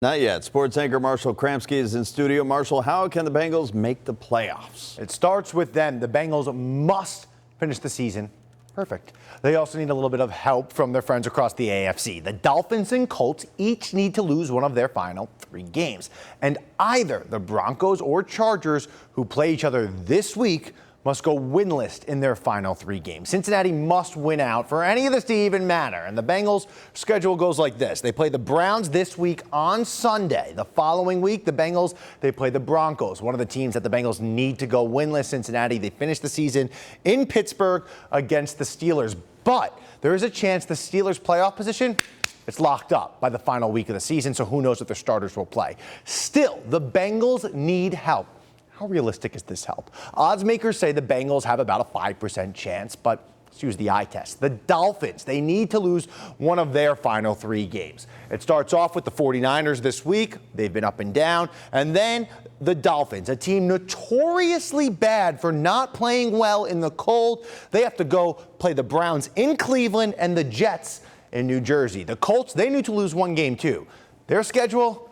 Not yet. Sports anchor Marshall Kramsky is in studio. Marshall, how can the Bengals make the playoffs? It starts with them. The Bengals must finish the season perfect. They also need a little bit of help from their friends across the AFC. The Dolphins and Colts each need to lose one of their final 3 games. And either the Broncos or Chargers, who play each other this week, must go winless in their final 3 games. Cincinnati must win out for any of this to even matter. And the Bengals' schedule goes like this. They play the Browns this week on Sunday. The following week, the Bengals, they play the Broncos, one of the teams that the Bengals need to go winless. Cincinnati, they finish the season in Pittsburgh against the Steelers. But there is a chance the Steelers' playoff position, it's locked up by the final week of the season, so who knows if their starters will play. Still, the Bengals need help. How realistic is this help? Odds makers say the Bengals have about a 5% chance, but let's use the eye test. The Dolphins, they need to lose one of their final 3 games. It starts off with the 49ers this week. They've been up and down. And then the Dolphins, a team notoriously bad for not playing well in the cold. They have to go play the Browns in Cleveland and the Jets in New Jersey. The Colts, they need to lose 1 game too. Their schedule,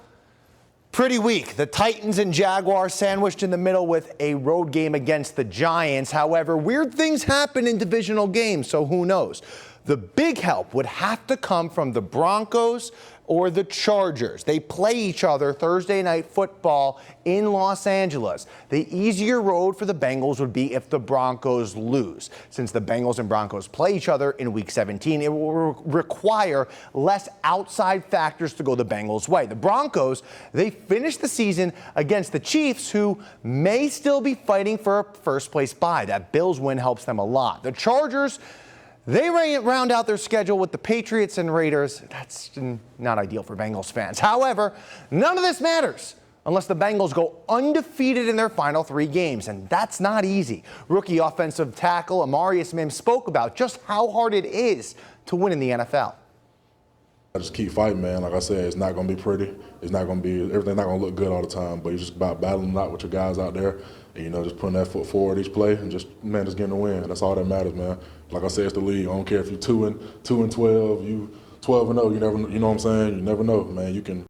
pretty weak. The Titans and Jaguars sandwiched in the middle with a road game against the Giants. However, weird things happen in divisional games, so who knows? The big help would have to come from the Broncos or the Chargers. They play each other Thursday night football in Los Angeles. The easier road for the Bengals would be if the Broncos lose. Since the Bengals and Broncos play each other in Week 17, it will require less outside factors to go the Bengals' way. The Broncos, they finished the season against the Chiefs, who may still be fighting for a first-place bye. That Bills win helps them a lot. The Chargers, they round out their schedule with the Patriots and Raiders. That's not ideal for Bengals fans. However, none of this matters unless the Bengals go undefeated in their final 3 games, and that's not easy. Rookie offensive tackle Amarius Mims spoke about just how hard it is to win in the NFL. I just keep fighting, man. Like I said, it's not going to be pretty. It's not going to be, everything's not going to look good all the time, but it's just about battling it out with your guys out there and, just putting that foot forward each play and just getting the win. That's all that matters, man. Like I said, it's the league. I don't care if you're 2-12, you 12-0, you never, you know what I'm saying? You never know, man. You can